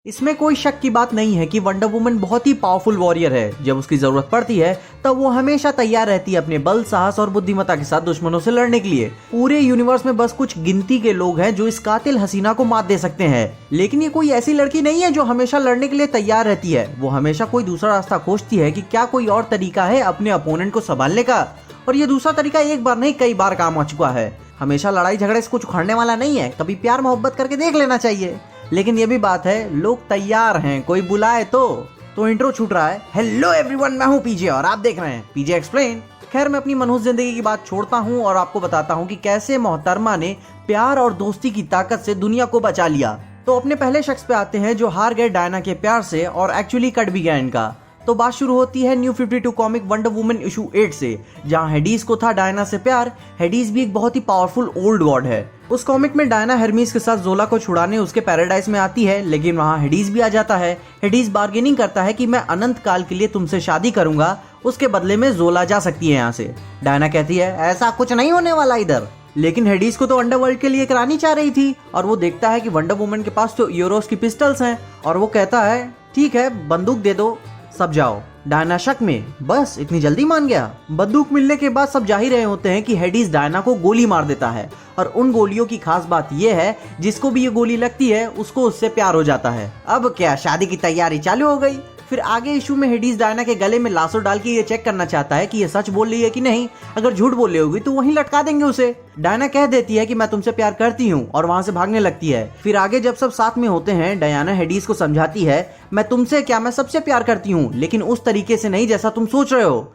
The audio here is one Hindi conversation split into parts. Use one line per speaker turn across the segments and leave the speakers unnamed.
इसमें कोई शक की बात नहीं है कि वंडर वुमन बहुत ही पावरफुल वॉरियर है। जब उसकी जरूरत पड़ती है तब वो हमेशा तैयार रहती है अपने बल, साहस और बुद्धिमत्ता के साथ दुश्मनों से लड़ने के लिए। पूरे यूनिवर्स में बस कुछ गिनती के लोग हैं जो इस कातिल हसीना को मात दे सकते हैं। लेकिन ये कोई ऐसी लड़की नहीं है जो हमेशा लड़ने के लिए तैयार रहती है। वो हमेशा कोई दूसरा रास्ता खोजती है कि क्या कोई और तरीका है अपने अपोनेंट को संभालने का। और ये दूसरा तरीका एक बार नहीं कई बार काम आ चुका है। हमेशा लड़ाई झगड़े से कुछ उखाड़ने वाला नहीं है, कभी प्यार मोहब्बत करके देख लेना चाहिए। लेकिन ये भी बात है, लोग तैयार हैं, कोई बुलाए तो इंट्रो छूट रहा है। हेलो एवरीवन, मैं हूँ पीजे और आप देख रहे हैं पीजे एक्सप्लेन। खैर, मैं अपनी मनहूस जिंदगी की बात छोड़ता हूँ और आपको बताता हूँ कि कैसे मोहतरमा ने प्यार और दोस्ती की ताकत से दुनिया को बचा लिया। तो अपने पहले शख्स पे आते हैं जो हार गए डायना के प्यार से और एक्चुअली कट भी गया इनका। तो बात शुरू होती है new 52 comic wonder woman issue 8 से, जहां हेडीज को था डायना से प्यार। हेडीज भी एक बहुत ही पावरफुल ओल्ड गॉड है। उस कॉमिक में डायना हर्मीज के साथ जोला को छुड़ाने उसके पैराडाइज में आती है, लेकिन वहां हेडीज भी आ जाता है। हेडीज बार्गेनिंग करता है कि मैं अनंत काल के लिए तुमसे शादी करूंगा, उसके बदले में जोला जा सकती है यहाँ से। डायना कहती है ऐसा कुछ नहीं होने वाला इधर। लेकिन हेडीज को तो अंडरवर्ल्ड के लिए एक रानी चाह रही थी और वो देखता है कि वंडर वुमन के पास तो यूरोस की पिस्टल्स हैं और वो कहता है ठीक है बंदूक दे दो, सब जाओ। डायना शक में, बस इतनी जल्दी मान गया। बंदूक मिलने के बाद सब जा ही रहे होते हैं कि हेडीज डायना को गोली मार देता है और उन गोलियों की खास बात यह है जिसको भी ये गोली लगती है उसको उससे प्यार हो जाता है। अब क्या शादी की तैयारी चालू हो गई। फिर आगे इशू में हेडीज डायना के गले में लाशो डाल के ये चेक करना चाहता है कि ये सच बोल रही है कि नहीं। अगर झूठ बोल रही होगी तो वहीं लटका देंगे उसे। डायना कह देती है कि मैं तुमसे प्यार करती हूँ और वहां से भागने लगती है। फिर आगे जब सब साथ में होते हैं, डायना हेडीज को समझाती है मैं तुमसे क्या, मैं सबसे प्यार करती हूँ, लेकिन उस तरीके से नहीं जैसा तुम सोच रहे हो।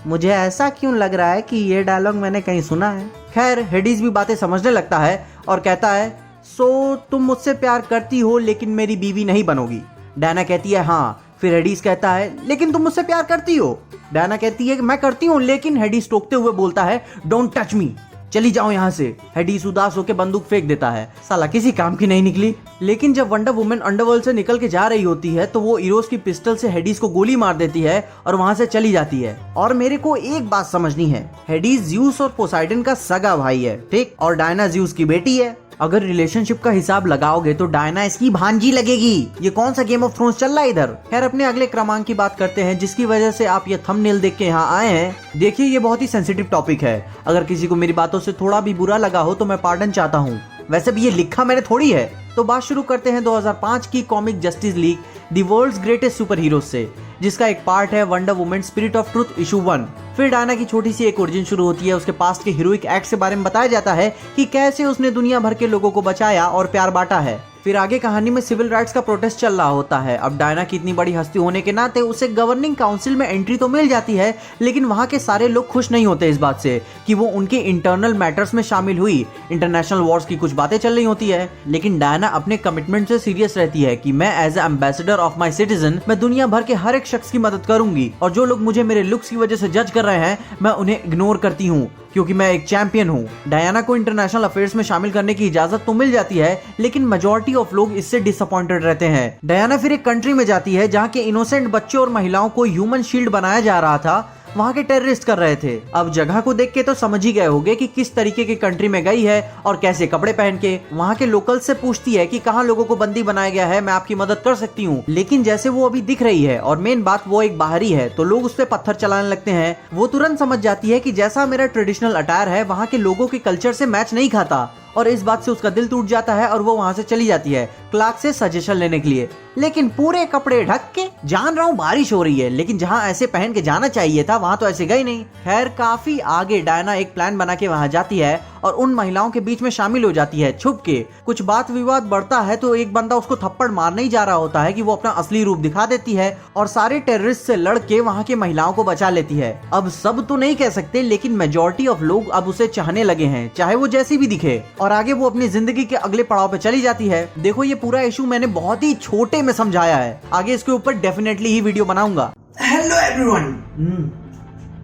मुझे ऐसा क्यों लग रहा है कि ये डायलॉग मैंने कहीं सुना है। खैर, हेडीज भी बातें समझने लगता है और कहता है सो तुम मुझसे प्यार करती हो लेकिन मेरी बीवी नहीं बनोगी। डायना कहती है हाँ। फिर हेडीज कहता है लेकिन तुम मुझसे प्यार करती हो। डायना कहती है कि मैं करती हूँ, लेकिन हेडीज टोकते हुए बोलता है डोंट टच मी, चली जाओ यहाँ से। हेडीज उदास होकर बंदूक फेंक देता है। साला किसी काम की नहीं निकली। लेकिन जब वंडर वुमन अंडरवर्ल्ड से निकल के जा रही होती है तो वो इरोस की पिस्टल से हेडीज को गोली मार देती है और वहां से चली जाती है। और मेरे को एक बात समझनी है, हेडीज ज्यूस और पोसाइडन का सगा भाई है, ठीक, और डायना ज्यूस की बेटी है। अगर रिलेशनशिप का हिसाब लगाओगे तो डायना इसकी भांजी लगेगी। ये कौन सा गेम ऑफ थ्रोन्स चल रहा है इधर। खैर, अपने अगले क्रमांक की बात करते हैं जिसकी वजह से आप ये थंबनेल देख के यहाँ आए हैं। देखिए, ये बहुत ही सेंसिटिव टॉपिक है। अगर किसी को मेरी बातों से थोड़ा भी बुरा लगा हो तो मैं पार्डन चाहता हूँ। वैसे भी ये लिखा मैंने थोड़ी है। तो बात शुरू करते हैं 2005 की comic Justice League the world's greatest super heroes से, जिसका एक पार्ट है Wonder Woman Spirit of Truth issue 1। फिर डायना की छोटी सी एक ओरिजिन शुरू होती है। उसके पास्ट के हीरोइक एक्ट के बारे में बताया जाता है कि कैसे उसने दुनिया भर के लोगों को बचाया और प्यार बांटा है। फिर आगे कहानी में सिविल राइट्स का प्रोटेस्ट चल रहा होता है। अब डायना की इतनी बड़ी हस्ती होने के नाते उसे गवर्निंग काउंसिल में एंट्री तो मिल जाती है, लेकिन वहां के सारे लोग खुश नहीं होते इस बात से कि वो उनके इंटरनल मैटर्स में शामिल हुई। इंटरनेशनल वॉर्स की कुछ बातें चल रही होती है, लेकिन डायना अपने कमिटमेंट से सीरियस रहती है कि मैं as ambassador of my citizen, मैं दुनिया भर के हर एक शख्स की मदद करूंगी और जो लोग मुझे मेरे लुक्स की वजह से जज कर रहे हैं मैं उन्हें इग्नोर करती हूँ क्योंकि मैं एक चैंपियन हूँ। डायना को इंटरनेशनल अफेयर्स में शामिल करने की इजाजत तो मिल जाती है, लेकिन मेजॉरिटी ऑफ लोग इससे डिसअपॉइंटेड रहते हैं। डायना फिर एक कंट्री में जाती है जहाँ के इनोसेंट बच्चों और महिलाओं को ह्यूमन शील्ड बनाया जा रहा था, वहाँ के टेररिस्ट कर रहे थे। अब जगह को देख के तो समझ ही गए होंगे कि किस तरीके की कंट्री में गई है और कैसे कपड़े पहन के। वहाँ के लोकल से पूछती है कि कहाँ लोगों को बंदी बनाया गया है, मैं आपकी मदद कर सकती हूँ। लेकिन जैसे वो अभी दिख रही है और मेन बात वो एक बाहरी है तो लोग उस पर पत्थर चलाने लगते हैं। वो तुरंत समझ जाती है कि जैसा मेरा ट्रेडिशनल अटायर है वहाँ के लोगों के कल्चर से मैच नहीं खाता और इस बात से उसका दिल टूट जाता है और वो वहां से चली जाती है क्लार्क से सजेशन लेने के लिए। लेकिन पूरे कपड़े ढक के, जान रहा हूँ बारिश हो रही है, लेकिन जहाँ ऐसे पहन के जाना चाहिए था वहां तो ऐसे गई नहीं। खैर, काफी आगे डायना एक प्लान बना के वहां जाती है और उन महिलाओं के बीच में शामिल हो जाती है छुप के। कुछ बात विवाद बढ़ता है तो एक बंदा उसको थप्पड़ मारने ही जा रहा होता है कि वो अपना असली रूप दिखा देती है और सारे टेररिस्ट से लड़ के वहाँ के महिलाओं को बचा लेती है। अब सब तो नहीं कह सकते, लेकिन मेजॉरिटी ऑफ लोग अब उसे चाहने लगे हैं, चाहे वो जैसी भी दिखे। और आगे वो अपनी जिंदगी के अगले पड़ाव पे चली जाती है। देखो, ये पूरा इशू मैंने बहुत ही छोटे में समझाया है, आगे इसके ऊपर डेफिनेटली ही वीडियो बनाऊंगा।
Hello everyone.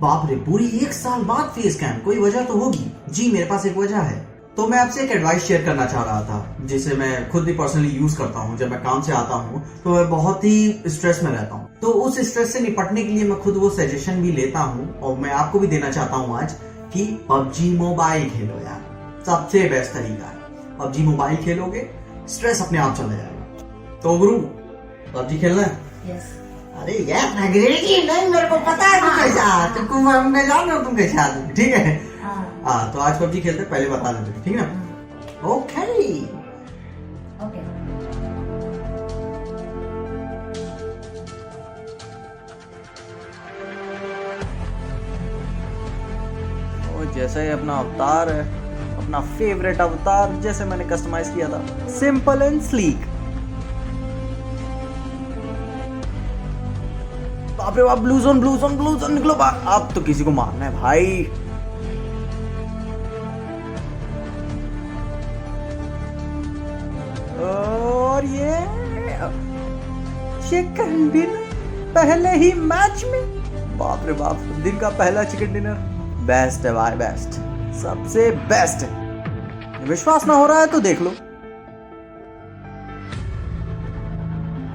बाप रे, पूरी 1 साल बाद फेस कैम, कोई वजह तो होगी। जी, मेरे पास एक वजह है। तो मैं आपसे एक एडवाइस शेयर करना चाह रहा था जिसे मैं खुद भी पर्सनली यूज करता हूँ। जब मैं काम से आता हूँ तो मैं बहुत ही स्ट्रेस में रहता हूँ, तो उस स्ट्रेस से निपटने के लिए मैं खुद वो सजेशन भी लेता हूँ और मैं आपको भी देना चाहता हूँ आज कि PUBG मोबाइल खेलो यार, सबसे बेस्ट तरीका है। पबजी मोबाइल खेलोगे, स्ट्रेस अपने आप चला जाएगा। तो गुरु पबजी खेलना है?
यस।
अरे यार नहीं, मेरे को पता है तुम कैसा, मैं जान रहा हूँ तुम कैसे आदमी, ठीक है। हाँ तो आज पबजी खेलते, पहले बता देते, ठीक है ना? Okay
okay.
जैसे ही अपना अवतार है, अपना फेवरेट अवतार जैसे मैंने कस्टमाइज किया था, सिंपल एंड स्लीक। बाप रे बाप, ब्लू जोन निकलो बाहर। अब तो किसी को मारना है भाई। और ये चिकन डिनर पहले ही मैच में। बाप रे बाप, दिन का पहला चिकन डिनर बेस्ट है भाई, बेस्ट, सबसे बेस्ट है। विश्वास ना हो रहा है तो देख लो।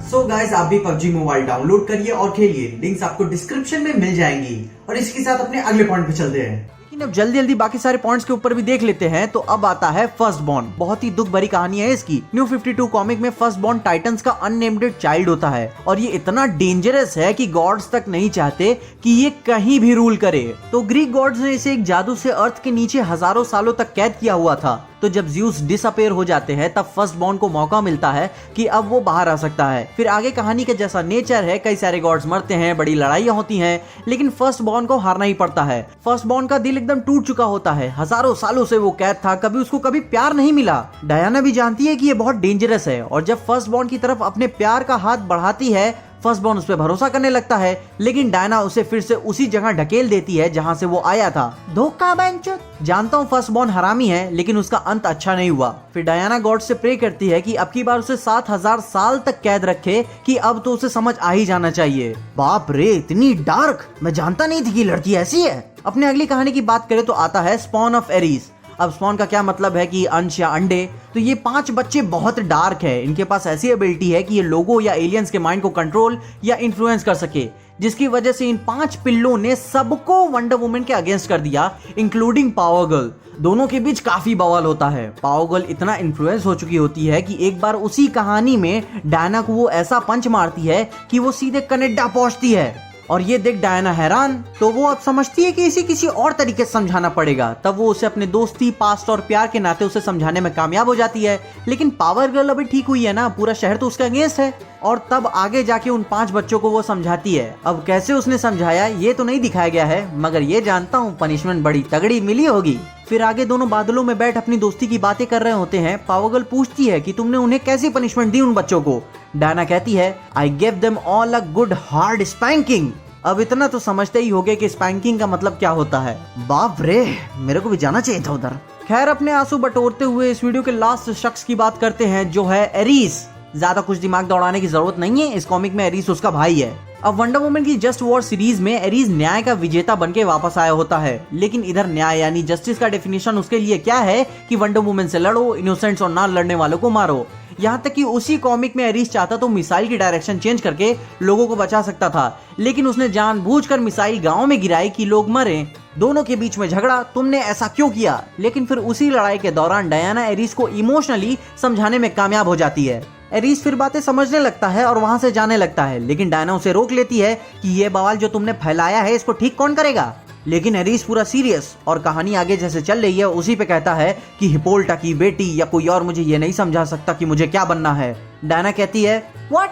सो गाइस, आप भी पबजी मोबाइल डाउनलोड करिए और खेलिए, लिंक्स आपको डिस्क्रिप्शन में मिल जाएंगी। और इसके साथ अपने अगले पॉइंट पे चलते हैं।
लेकिन अब जल्दी जल्दी बाकी सारे पॉइंट्स के ऊपर भी देख लेते हैं। तो अब आता है फर्स्ट बॉर्न। बहुत ही दुख भरी कहानी है इसकी। न्यू 52 कॉमिक में फर्स्ट बॉर्न टाइटंस का अननेम्ड चाइल्ड होता है और ये इतना डेंजरस है कि गॉड्स तक नहीं चाहते कि ये कहीं भी रूल करे। तो ग्रीक गॉड्स ने इसे एक जादू से अर्थ के नीचे हजारों सालों तक कैद किया हुआ था। तो जब ज़्यूस डिसअपेयर हो जाते हैं तब फर्स्ट बॉर्न को मौका मिलता है कि अब वो बाहर आ सकता है। फिर आगे कहानी के जैसा नेचर है, कई सारे गॉड्स मरते हैं, बड़ी लड़ाइयां होती हैं, लेकिन फर्स्ट बॉर्न को हारना ही पड़ता है। फर्स्ट बॉर्न का दिल एकदम टूट चुका होता है। हजारों सालों से वो कैद था, कभी उसको कभी प्यार नहीं मिला। डायना भी जानती है कि ये बहुत डेंजरस है और जब फर्स्ट बॉर्न की तरफ अपने प्यार का हाथ बढ़ाती है, फर्स्ट बॉर्न उस पर भरोसा करने लगता है, लेकिन डायना उसे फिर से उसी जगह ढकेल देती है जहां से वो आया था। धोखा बेंचो। जानता हूँ फर्स्ट बॉर्न हरामी है, लेकिन उसका अंत अच्छा नहीं हुआ। फिर डायना गॉड से प्रे करती है कि अब की बार उसे 7000 साल तक कैद रखे, कि अब तो उसे समझ आ ही जाना चाहिए। बाप रे, इतनी डार्क, मैं जानता नहीं थी कि लड़की ऐसी है। अपने अगली कहानी की बात करें तो आता है स्पॉन ऑफ एरीज। अब स्पॉन का क्या मतलब है कि अंश या अंडे। तो ये 5 बच्चे बहुत डार्क है। इनके पास ऐसी एबिलिटी है कि ये लोगों या एलियंस के माइंड को कंट्रोल या इन्फ्लुएंस कर सके, जिसकी वजह से इन 5 पिल्लों ने सबको वंडर वुमन के अगेंस्ट कर दिया, इंक्लूडिंग पावर गर्ल। दोनों के बीच काफी बवाल होता है। पावर गर्ल इतना इन्फ्लुएंस हो चुकी होती है कि एक बार उसी कहानी में डायना को वो ऐसा पंच मारती है कि वो सीधे कनाडा पहुंचती है। और ये देख डायना हैरान, तो वो अब समझती है कि इसे किसी और तरीके से समझाना पड़ेगा। तब वो उसे अपने दोस्ती, पास्ट और प्यार के नाते उसे समझाने में कामयाब हो जाती है। लेकिन पावर गर्ल अभी ठीक हुई है ना, पूरा शहर तो उसके अगेंस्ट है। और तब आगे जाके उन 5 बच्चों को वो समझाती है। अब कैसे उसने समझाया ये तो नहीं दिखाया गया है, मगर ये जानता हूँ पनिशमेंट बड़ी तगड़ी मिली होगी। फिर आगे दोनों बादलों में बैठ अपनी दोस्ती की बातें कर रहे होते हैं। पावर गर्ल पूछती है कि तुमने उन्हें कैसी पनिशमेंट दी उन बच्चों को। डायना कहती है, I give them all a good hard spanking. अब इतना तो समझते ही होगे कि स्पैंकिंग का मतलब क्या होता है। बाप रे, मेरे को भी जाना चाहिए था उधर। खैर, अपने आंसू बटोरते हुए इस वीडियो के लास्ट शख्स की बात करते हैं, जो है एरीस। ज्यादा कुछ दिमाग दौड़ाने की जरूरत नहीं है, इस कॉमिक में एरीस उसका भाई है। अब वंडर वुमन की जस्ट वॉर सीरीज में एरीस न्याय का विजेता बनके वापस आया होता है। लेकिन इधर न्याय यानी जस्टिस का डेफिनेशन उसके लिए क्या है कि वंडर वुमन से लड़ो, इनोसेंट्स और ना लड़ने वालों को मारो। यहाँ तक कि उसी कॉमिक में एरीस चाहता तो मिसाइल की डायरेक्शन चेंज करके लोगों को बचा सकता था, लेकिन उसने जानबूझकर मिसाइल गांव में गिराई कि लोग मरे। दोनों के बीच में झगड़ा, तुमने ऐसा क्यों किया। लेकिन फिर उसी लड़ाई के दौरान डायना एरीस को इमोशनली समझाने में कामयाब हो जाती है। एरीस फिर बातें समझने लगता है और वहां से जाने लगता है, लेकिन डायना उसे रोक लेती है कि ये बवाल जो तुमने फैलाया है इसको ठीक कौन करेगा। लेकिन एरीस पूरा सीरियस और कहानी आगे जैसे चल रही है उसी पे कहता है कि हिपोल्टा की बेटी या कोई और मुझे ये नहीं समझा सकता कि मुझे क्या बनना है। डायना कहती है, व्हाट,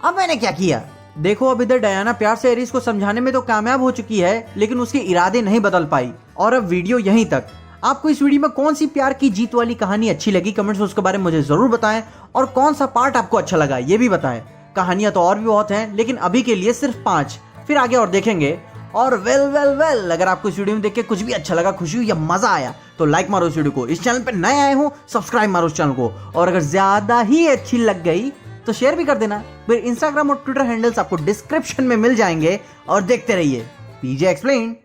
अब मैंने क्या किया। देखो, अब इधर डायना प्यार से एरीस को समझाने में तो कामयाब हो चुकी है, लेकिन उसके इरादे नहीं बदल पाई। और अब वीडियो यहीं तक। आपको इस वीडियो में कौन सी प्यार की जीत वाली कहानी अच्छी लगी, कमेंट्स में उसके बारे में मुझे जरूर बताएं। और कौन सा पार्ट आपको अच्छा लगा ये भी बताएं। कहानियां तो और भी बहुत हैं, लेकिन अभी के लिए सिर्फ 5, फिर आगे और देखेंगे। और वेल अगर आपको इस वीडियो में देख के कुछ भी अच्छा लगा, खुशी हुई या मजा आया, तो लाइक मारो इस वीडियो को। इस चैनल पे नए आए हो सब्सक्राइब मारो इस चैनल को। और अगर ज्यादा ही अच्छी लग गई तो शेयर भी कर देना। फिर इंस्टाग्राम और ट्विटर हैंडल्स आपको डिस्क्रिप्शन में मिल जाएंगे। और देखते रहिए पीजे एक्सप्लेन।